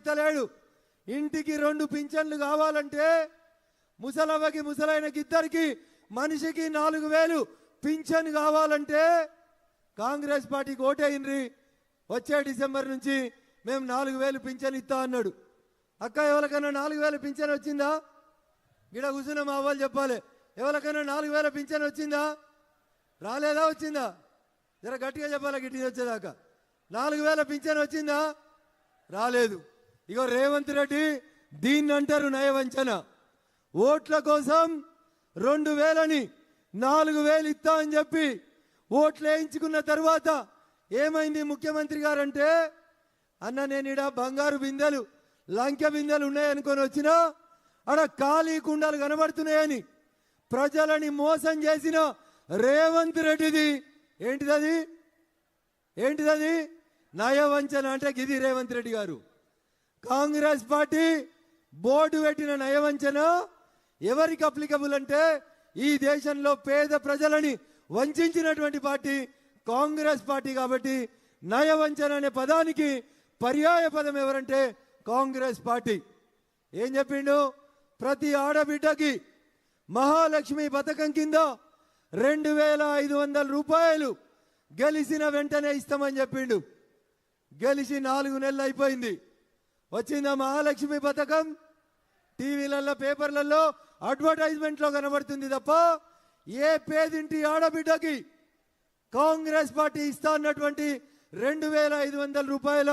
ఇస్తలేడు. ఇంటికి 2 పింఛన్లు కావాలంటే ముసలవ్వకి ముసలైనకి ఇద్దరికి మనిషికి 4000 పింఛన్ కావాలంటే కాంగ్రెస్ పార్టీకి ఓటేయండి, వచ్చే డిసెంబర్ నుంచి మేము 4000 పింఛన్ ఇస్తా అన్నాడు. అక్క ఎవరికైనా 4000 పింఛన్ వచ్చిందా? గిడ కూర్చున్న మా వాళ్ళు చెప్పాలి, ఎవరికైనా 4000 పింఛన్ వచ్చిందా? రాలేదా? వచ్చిందా? జర గట్టిగా చెప్పాలి, గిట్టి వచ్చేదాకా. 4000 పింఛన్ వచ్చిందా? రాలేదు. ఇగో రేవంత్ రెడ్డి దీన్ని అంటారు నయవంచన. ఓట్ల కోసం 2000ని 4000 ఇస్తా అని చెప్పి ఓట్లు వేయించుకున్న తర్వాత ఏమైంది ముఖ్యమంత్రి గారు అంటే, అన్న నేను ఇడ బంగారు బిందెలు లంకె బిందెలు ఉన్నాయనుకొని వచ్చినా అక్కడ ఖాళీ కుండలు కనబడుతున్నాయని ప్రజలని మోసం చేసిన రేవంత్ రెడ్డిది ఏంటిదది? ఏంటిదది? నయవంచన అంటే గిది రేవంత్ రెడ్డి గారు. కాంగ్రెస్ పార్టీ బోర్డు పెట్టిన నయవంచన ఎవరికి అప్లికబుల్ అంటే ఈ దేశంలో పేద ప్రజలని వంచినటువంటి పార్టీ కాంగ్రెస్ పార్టీ. కాబట్టి నయవంచన అనే పదానికి పర్యాయ పదం ఎవరంటే కాంగ్రెస్ పార్టీ. ఏం చెప్పిండు? ప్రతి ఆడబిడ్డకి మహాలక్ష్మి పథకం కింద 2500 రూపాయలు గెలిచిన వెంటనే ఇస్తామని చెప్పిండు. గెలిచి 4 నెలలు అయిపోయింది. వచ్చిందా మహాలక్ష్మి పథకం? టీవీలలో పేపర్లలో అడ్వర్టైజ్మెంట్లో కనబడుతుంది తప్ప ఏ పేదింటి ఆడబిడ్డకి కాంగ్రెస్ పార్టీ ఇస్తా అన్నటువంటి 2500 రూపాయల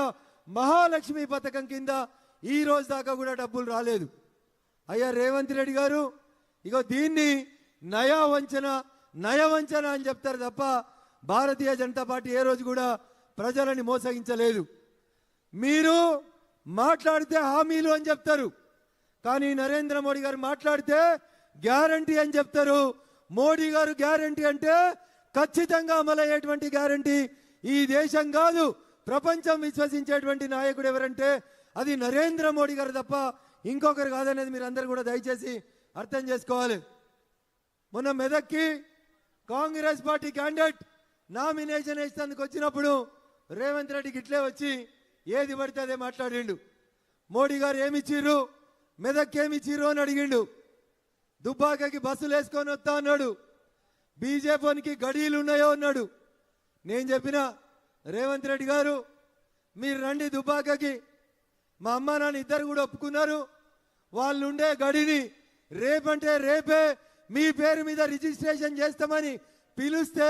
మహాలక్ష్మి పథకం కింద ఈ రోజు దాకా కూడా డబ్బులు రాలేదు. అయ్యా రేవంత్ రెడ్డి గారు, ఇగో దీన్ని నయవంచన అని చెప్తారు తప్ప భారతీయ జనతా పార్టీ ఏ రోజు కూడా ప్రజలని మోసగించలేదు. మీరు మాట్లాడితే హామీలు అని చెప్తారు, కానీ నరేంద్ర మోడీ గారు మాట్లాడితే గ్యారంటీ అని చెప్తారు. మోడీ గారు గ్యారంటీ అంటే ఖచ్చితంగా అమలయ్యేటువంటి గ్యారంటీ. ఈ దేశం కాదు ప్రపంచం విశ్వసించేటువంటి నాయకుడు ఎవరంటే అది నరేంద్ర మోడీ గారు తప్ప ఇంకొకరు కాదనేది మీరు అందరు కూడా దయచేసి అర్థం చేసుకోవాలి. మొన్న మెదక్కి కాంగ్రెస్ పార్టీ క్యాండిడేట్ నామినేషన్ వేసేందుకు వచ్చినప్పుడు రేవంత్ రెడ్డికి ఇట్లే వచ్చి ఏది పడితే అదే మాట్లాడిండు. మోడీ గారు ఏమిచ్చిర్రు, మెదక్కి ఏమిచ్చిర్రు అని అడిగిండు. దుబ్బాకకి బస్సులు వేసుకొని వస్తా అన్నాడు. బీజేపీకి గడీలు ఉన్నాయో అన్నాడు. నేను చెప్పిన రేవంత్ రెడ్డి గారు మీరు రండి దుబ్బాకకి, మా అమ్మ నాన్న ఇద్దరు కూడా ఒప్పుకున్నారు, వాళ్ళు ఉండే గడిని రేపంటే రేపే మీ పేరు మీద రిజిస్ట్రేషన్ చేస్తామని పిలుస్తే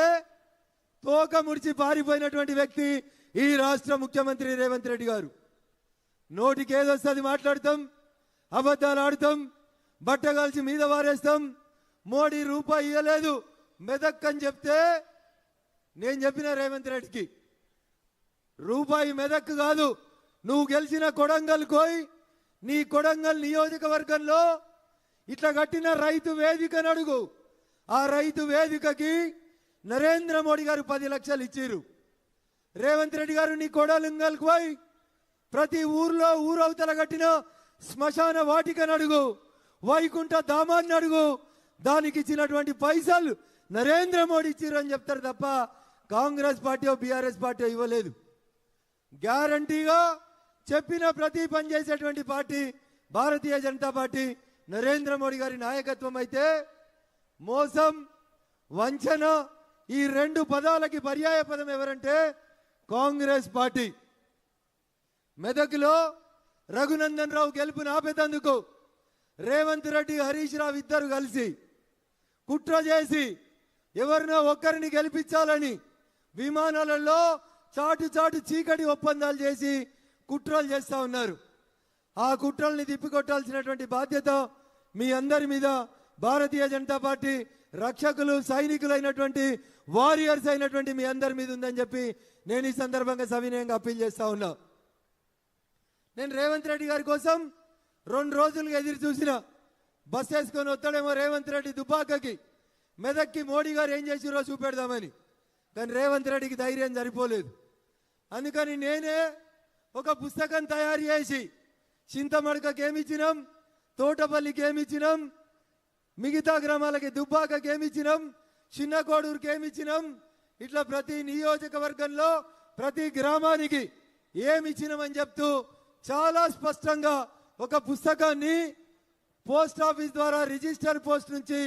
తోక ముడిచి పారిపోయినటువంటి వ్యక్తి ఈ రాష్ట్ర ముఖ్యమంత్రి రేవంత్ రెడ్డి గారు. నోటికి ఏదొస్తుంది మాట్లాడతాం, అబద్ధాలు ఆడతాం, బట్టగాల్చి మీద వారేస్తాం. మోడీ రూపాయి ఇవ్వలేదు మెదక్ అని చెప్తే నేను చెప్పిన రేవంత్ రెడ్డికి, రూపాయి మెదక్ కాదు, నువ్వు గెలిచిన కొడంగల్ కోయ్, నీ కొడంగల్ నియోజకవర్గంలో ఇట్లా కట్టిన రైతు వేదికను అడుగు. ఆ రైతు వేదికకి నరేంద్ర మోడీ గారు 10 లక్షలు ఇచ్చిర్రు. రేవంత్ రెడ్డి గారు నీ కొడంగల్ కోయ్, ప్రతి ఊర్లో ఊరవతల కట్టిన శ్మశాన వాటికను అడుగు, వైకుంఠ ధామాన్ని అడుగు, దానికి ఇచ్చినటువంటి పైసలు నరేంద్ర మోడీ ఇచ్చిర్రు అని చెప్తారు తప్ప కాంగ్రెస్ పార్టీ బీఆర్ఎస్ పార్టీ ఇవ్వలేదు. గ్యారంటీగా చెప్పిన ప్రతి పని చేసేటువంటి పార్టీ భారతీయ జనతా పార్టీ నరేంద్ర మోడీ గారి నాయకత్వం అయితే మోసం వంచన ఈ 2 పదాలకి పర్యాయ పదం ఎవరంటే కాంగ్రెస్ పార్టీ. మెదక్లో రఘునందన్ రావు గెలుపుని ఆపేందుకు రేవంత్ రెడ్డి హరీష్ రావు ఇద్దరు కలిసి కుట్ర చేసి ఎవరినో ఒక్కరిని గెలిపించాలని విమానాలలో చాటు చీకటి ఒప్పందాలు చేసి కుట్రలు చేస్తూ ఉన్నారు. ఆ కుట్రల్ని తిప్పికొట్టాల్సినటువంటి బాధ్యత మీ అందరి మీద భారతీయ జనతా పార్టీ రక్షకులు సైనికులైనటువంటి వారియర్స్ అయినటువంటి మీ అందరి మీద ఉందని చెప్పి నేను ఈ సందర్భంగా సవినయంగా అప్పీల్ చేస్తా ఉన్నా. నేను రేవంత్ రెడ్డి గారి కోసం 2 రోజులుగా ఎదురు చూసిన, బస్ వేసుకొని వస్తాడేమో రేవంత్ రెడ్డి దుబ్బాకకి, మెదక్కి మోడీ గారు ఏం చేసిరో చూపెడదామని. కానీ రేవంత్ రెడ్డికి ధైర్యం సరిపోలేదు. అందుకని నేనే ఒక పుస్తకం తయారు చేసి చింతమడకకి ఏమిచ్చినాం, తోటపల్లికి ఏమిచ్చినాం, మిగతా గ్రామాలకి దుబ్బాకకి ఏమిచ్చినాం, చిన్న కోడూరుకి ఏమిచ్చినాం, ఇట్లా ప్రతి నియోజకవర్గంలో ప్రతి గ్రామానికి ఏమిచ్చినామని చెప్తూ చాలా స్పష్టంగా ఒక పుస్తకాన్ని పోస్ట్ ఆఫీస్ ద్వారా రిజిస్టర్ పోస్ట్ నుంచి